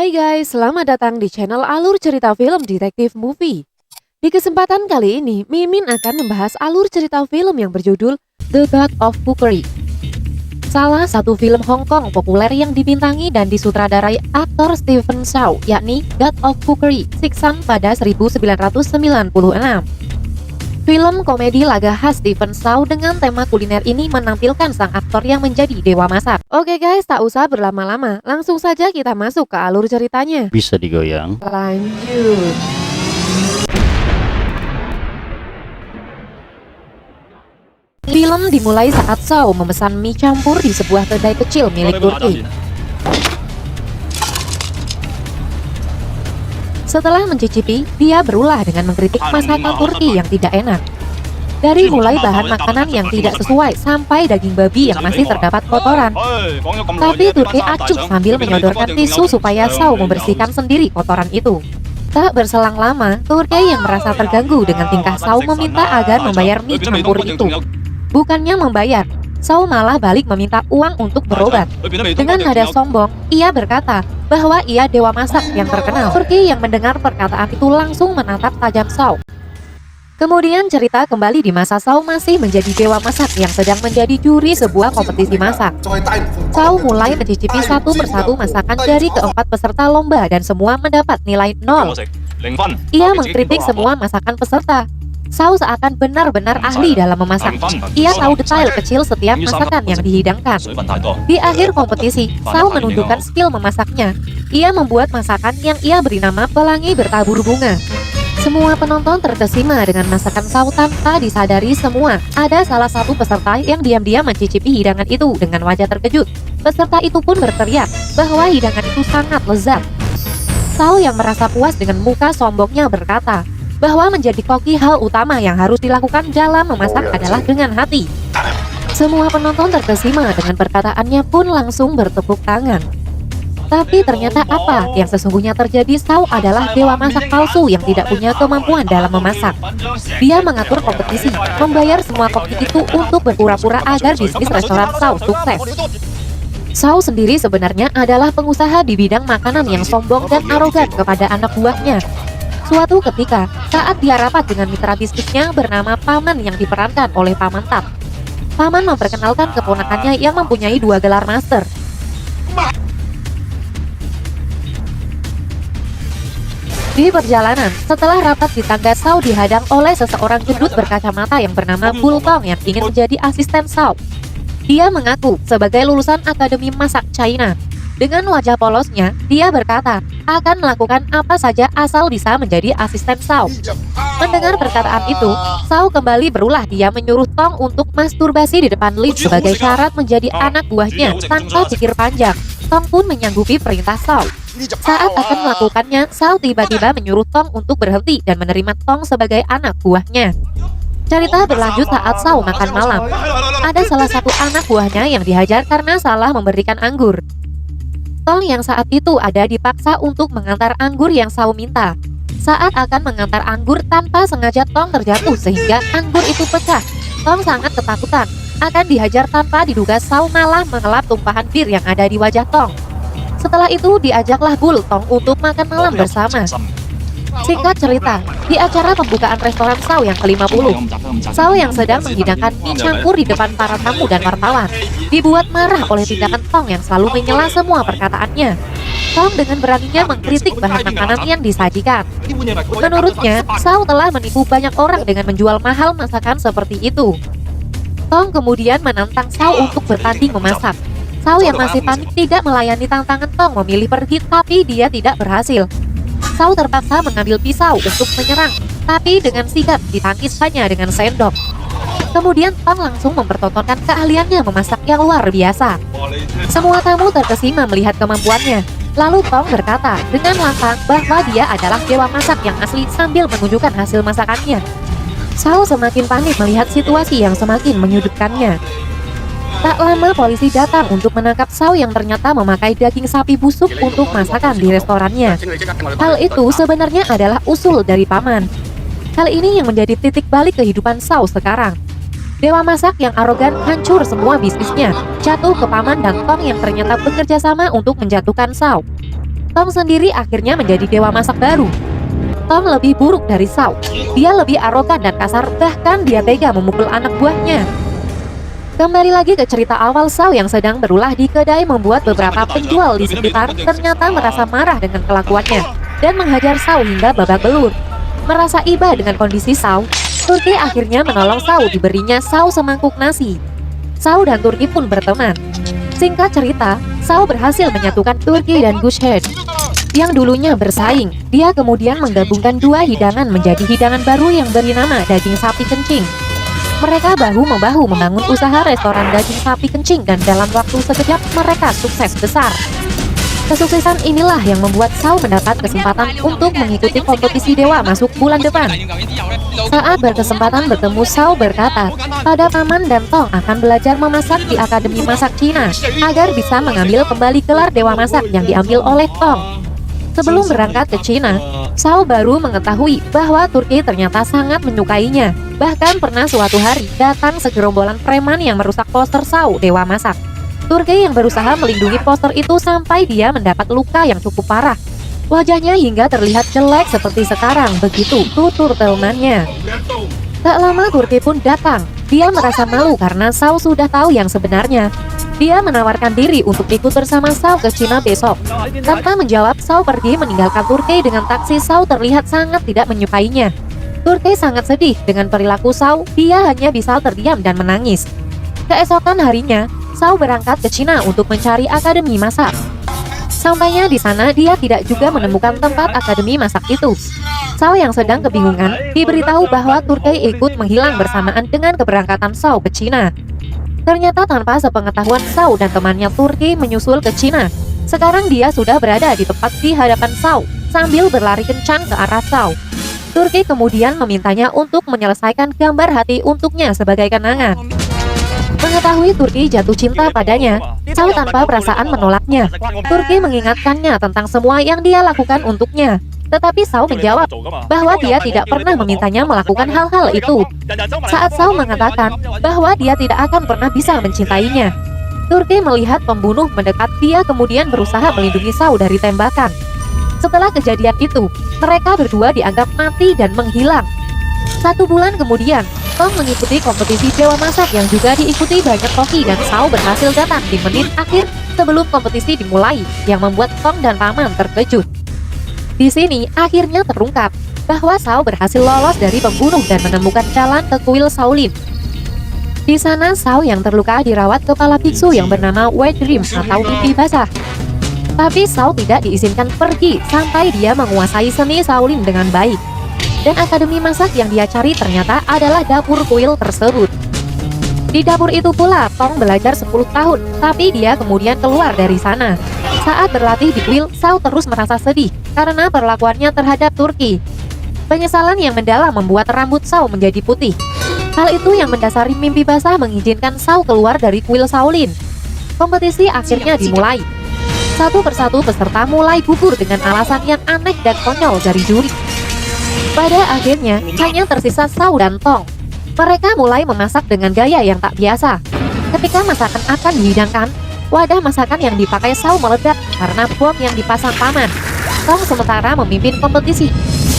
Hai guys, selamat datang di channel alur cerita film detektif movie. Di kesempatan kali ini, Mimin akan membahas alur cerita film yang berjudul The God of Cookery. Salah satu film Hong Kong populer yang dibintangi dan disutradarai aktor Stephen Chow, yakni God of Cookery, Siksan pada 1996. Film komedi laga khas Stephen Chow dengan tema kuliner ini menampilkan sang aktor yang menjadi dewa masak. Oke guys, tak usah berlama-lama, langsung saja kita masuk ke alur ceritanya. Bisa digoyang. Lanjut. Film dimulai saat Chow memesan mie campur di sebuah kedai kecil milik Turki. Setelah mencicipi, dia berulah dengan mengkritik masakan Turki yang tidak enak. Dari mulai bahan makanan yang tidak sesuai sampai daging babi yang masih terdapat kotoran. Tapi Turki acuh sambil menyodorkan tisu supaya Chow membersihkan sendiri kotoran itu. Tak berselang lama, Turki yang merasa terganggu dengan tingkah Chow meminta agar membayar mie campur itu. Bukannya membayar, Chow malah balik meminta uang untuk berobat. Dengan nada sombong, ia berkata bahwa ia dewa masak yang terkenal. Turki yang mendengar perkataan itu langsung menatap tajam Chow. Kemudian cerita kembali di masa Chow masih menjadi dewa masak yang sedang menjadi juri sebuah kompetisi masak. Chow mulai mencicipi satu persatu masakan dari keempat peserta lomba dan semua mendapat nilai 0. Ia mengkritik semua masakan peserta. Chow seakan benar-benar ahli dalam memasak. Ia tahu detail kecil setiap masakan yang dihidangkan. Di akhir kompetisi, Chow menunjukkan skill memasaknya. Ia membuat masakan yang ia beri nama pelangi bertabur bunga. Semua penonton terkesima dengan masakan Chow tanpa disadari semua. Ada salah satu peserta yang diam-diam mencicipi hidangan itu dengan wajah terkejut. Peserta itu pun berteriak bahwa hidangan itu sangat lezat. Chow yang merasa puas dengan muka sombongnya berkata bahwa menjadi koki hal utama yang harus dilakukan dalam memasak adalah dengan hati. Semua penonton terkesima dengan perkataannya pun langsung bertepuk tangan. Tapi ternyata apa yang sesungguhnya terjadi? Chow adalah dewa masak palsu yang tidak punya kemampuan dalam memasak. Dia mengatur kompetisi, membayar semua koki itu untuk berpura-pura agar bisnis restoran Chow sukses. Chow sendiri sebenarnya adalah pengusaha di bidang makanan yang sombong dan arogan kepada anak buahnya. Suatu ketika, saat dia rapat dengan mitra bisnisnya bernama Paman yang diperankan oleh Paman Tat. Paman memperkenalkan keponakannya yang mempunyai 2 gelar master. Di perjalanan, setelah rapat di tangga, Chow dihadang oleh seseorang gendut berkacamata yang bernama Bull Tong yang ingin menjadi asisten Chow. Dia mengaku sebagai lulusan Akademi Masak China. Dengan wajah polosnya, dia berkata akan melakukan apa saja asal bisa menjadi asisten Chow. Mendengar perkataan itu, Chow kembali berulah. Dia menyuruh Tong untuk masturbasi di depan lift sebagai syarat menjadi anak buahnya tanpa pikir panjang. Tong pun menyanggupi perintah Chow. Saat akan melakukannya, Chow tiba-tiba menyuruh Tong untuk berhenti dan menerima Tong sebagai anak buahnya. Cerita berlanjut saat Chow makan malam. Ada salah satu anak buahnya yang dihajar karena salah memberikan anggur. Tong yang saat itu ada dipaksa untuk mengantar anggur yang Chow minta. Saat akan mengantar anggur, tanpa sengaja Tong terjatuh sehingga anggur itu pecah. Tong sangat ketakutan akan dihajar tanpa diduga. Chow malah mengelap tumpahan bir yang ada di wajah Tong. Setelah itu diajaklah Bull Tong untuk makan malam bersama. Singkat cerita, di acara pembukaan restoran Chow yang ke-50, Chow yang sedang menghidangkan mie campur di depan para tamu dan wartawan dibuat marah oleh tindakan Tong yang selalu menyela semua perkataannya. Tong dengan beraninya mengkritik bahan makanan yang disajikan. Menurutnya, Chow telah menipu banyak orang dengan menjual mahal masakan seperti itu. Tong kemudian menantang Chow untuk bertanding memasak. Chow yang masih panik tidak melayani tantangan Tong memilih pergi, tapi dia tidak berhasil. Chow terpaksa mengambil pisau untuk menyerang, tapi dengan sigap ditangkis hanya dengan sendok. Kemudian Tong langsung mempertontonkan keahliannya memasak yang luar biasa. Semua tamu terkesima melihat kemampuannya. Lalu Tong berkata dengan lantang bahwa dia adalah dewa masak yang asli sambil menunjukkan hasil masakannya. Chow semakin panik melihat situasi yang semakin menyudutkannya. Tak lama polisi datang untuk menangkap Chow yang ternyata memakai daging sapi busuk untuk masakan di restorannya. Hal itu sebenarnya adalah usul dari Paman. Hal ini yang menjadi titik balik kehidupan Chow sekarang. Dewa masak yang arogan hancur semua bisnisnya, jatuh ke Paman dan Tong yang ternyata bekerja sama untuk menjatuhkan Chow. Tong sendiri akhirnya menjadi dewa masak baru. Tong lebih buruk dari Shaw. Dia lebih arogan dan kasar, bahkan dia tega memukul anak buahnya. Kembali lagi ke cerita awal, Shaw yang sedang berulah di kedai membuat beberapa penjual di sekitar ternyata merasa marah dengan kelakuannya dan menghajar Shaw hingga babak belur. Merasa iba dengan kondisi Shaw, Turki akhirnya menolong Shaw, diberinya Shaw semangkuk nasi. Shaw dan Turki pun berteman. Singkat cerita, Shaw berhasil menyatukan Turki dan Goosehead yang dulunya bersaing. Dia kemudian menggabungkan dua hidangan menjadi hidangan baru yang beri nama daging sapi kencing. Mereka bahu-membahu membangun usaha restoran daging sapi kencing dan dalam waktu sekejap mereka sukses besar. Kesuksesan inilah yang membuat Shaw mendapat kesempatan untuk mengikuti kompetisi dewa masuk bulan depan. Saat berkesempatan bertemu, Shaw berkata, pada Paman dan Tong akan belajar memasak di Akademi Masak Cina agar bisa mengambil kembali gelar dewa masak yang diambil oleh Tong. Sebelum berangkat ke Cina, Shaw baru mengetahui bahwa Turki ternyata sangat menyukainya. Bahkan pernah suatu hari datang segerombolan preman yang merusak poster Shaw dewa masak. Turki yang berusaha melindungi poster itu sampai dia mendapat luka yang cukup parah. Wajahnya hingga terlihat jelek seperti sekarang, begitu tutur temannya. Tak lama Turki pun datang. Dia merasa malu karena Shaw sudah tahu yang sebenarnya. Dia menawarkan diri untuk ikut bersama Shaw ke Cina besok. Tanpa menjawab, Shaw pergi meninggalkan Turki dengan taksi. Shaw terlihat sangat tidak menyukainya. Turki sangat sedih dengan perilaku Shaw. Dia hanya bisa terdiam dan menangis. Keesokan harinya, Shaw berangkat ke Cina untuk mencari akademi masak. Sampainya di sana, dia tidak juga menemukan tempat akademi masak itu. Shaw yang sedang kebingungan diberitahu bahwa Turki ikut menghilang bersamaan dengan keberangkatan Shaw ke Cina. Ternyata tanpa sepengetahuan Shaw dan temannya, Turki menyusul ke Cina. Sekarang dia sudah berada di tepat di hadapan Shaw sambil berlari kencang ke arah Shaw. Turki kemudian memintanya untuk menyelesaikan gambar hati untuknya sebagai kenangan. Mengetahui Turki jatuh cinta padanya, Shaw tanpa perasaan menolaknya. Turki mengingatkannya tentang semua yang dia lakukan untuknya. Tetapi Shaw menjawab bahwa dia tidak pernah memintanya melakukan hal-hal itu. Saat Shaw mengatakan bahwa dia tidak akan pernah bisa mencintainya, Turki melihat pembunuh mendekat. Dia kemudian berusaha melindungi Shaw dari tembakan. Setelah kejadian itu, mereka berdua dianggap mati dan menghilang. 1 bulan kemudian, Tong mengikuti kompetisi dewa masak yang juga diikuti banyak koki dan Shaw berhasil datang di menit akhir sebelum kompetisi dimulai, yang membuat Tong dan Paman terkejut. Di sini akhirnya terungkap bahwa Shaw berhasil lolos dari pembunuh dan menemukan jalan ke kuil Shaolin. Di sana Shaw yang terluka dirawat kepala biksu yang bernama White Dream atau mimpi basah. Tapi Shaw tidak diizinkan pergi sampai dia menguasai seni Shaolin dengan baik. Dan akademi masak yang dia cari ternyata adalah dapur kuil tersebut. Di dapur itu pula Tong belajar 10 tahun, tapi dia kemudian keluar dari sana. Saat berlatih di kuil, Shaw terus merasa sedih karena perlakuannya terhadap Turki. Penyesalan yang mendalam membuat rambut Shaw menjadi putih. Hal itu yang mendasari mimpi basah mengizinkan Shaw keluar dari kuil Shaolin. Kompetisi akhirnya dimulai. Satu persatu peserta mulai gugur dengan alasan yang aneh dan konyol dari juri. Pada akhirnya, hanya tersisa Shaw dan Tong. Mereka mulai memasak dengan gaya yang tak biasa. Ketika masakan akan dihidangkan, wadah masakan yang dipakai Shaw meledak karena bom yang dipasang Paman. Tong sementara memimpin kompetisi.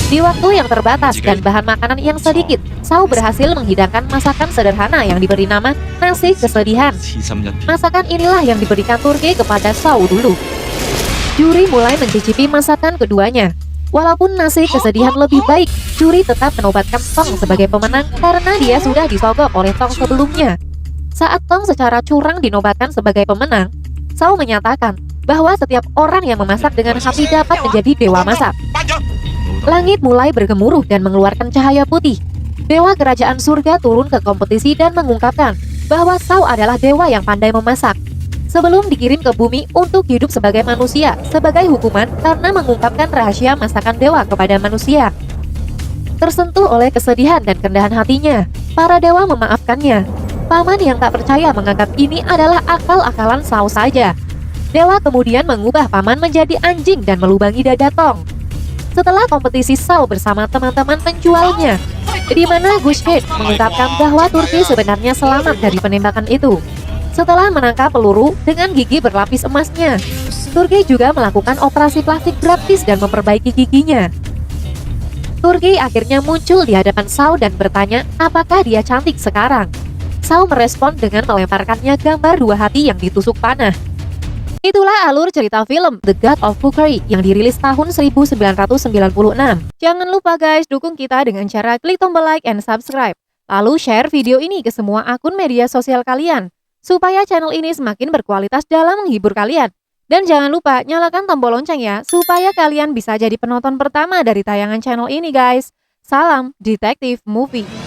Di waktu yang terbatas dan bahan makanan yang sedikit, Shaw berhasil menghidangkan masakan sederhana yang diberi nama nasi kesedihan. Masakan inilah yang diberikan Turki kepada Shaw dulu. Juri mulai mencicipi masakan keduanya. Walaupun nasi kesedihan lebih baik, juri tetap menobatkan Tong sebagai pemenang karena dia sudah disogok oleh Tong sebelumnya. Saat Tong secara curang dinobatkan sebagai pemenang, Shaw menyatakan bahwa setiap orang yang memasak dengan hati dapat menjadi dewa masak. Langit mulai bergemuruh dan mengeluarkan cahaya putih. Dewa kerajaan surga turun ke kompetisi dan mengungkapkan bahwa Shaw adalah dewa yang pandai memasak. Sebelum dikirim ke bumi untuk hidup sebagai manusia, sebagai hukuman karena mengungkapkan rahasia masakan dewa kepada manusia. Tersentuh oleh kesedihan dan kerendahan hatinya, para dewa memaafkannya. Paman yang tak percaya menganggap ini adalah akal-akalan Shaw saja. Dewa kemudian mengubah Paman menjadi anjing dan melubangi dada Tong. Setelah kompetisi Shaw bersama teman-teman penjualnya, di mana Goosehead mengungkapkan bahwa Turki sebenarnya selamat dari penembakan itu setelah menangkap peluru dengan gigi berlapis emasnya. Turkey juga melakukan operasi plastik gratis dan memperbaiki giginya. Turkey akhirnya muncul di hadapan Shaw dan bertanya apakah dia cantik sekarang. Shaw merespon dengan melemparkannya gambar dua hati yang ditusuk panah. Itulah alur cerita film The God of Fuckery yang dirilis tahun 1996. Jangan lupa guys, dukung kita dengan cara klik tombol like and subscribe. Lalu share video ini ke semua akun media sosial kalian, supaya channel ini semakin berkualitas dalam menghibur kalian. Dan jangan lupa nyalakan tombol lonceng ya, supaya kalian bisa jadi penonton pertama dari tayangan channel ini guys. Salam Detektif Movie.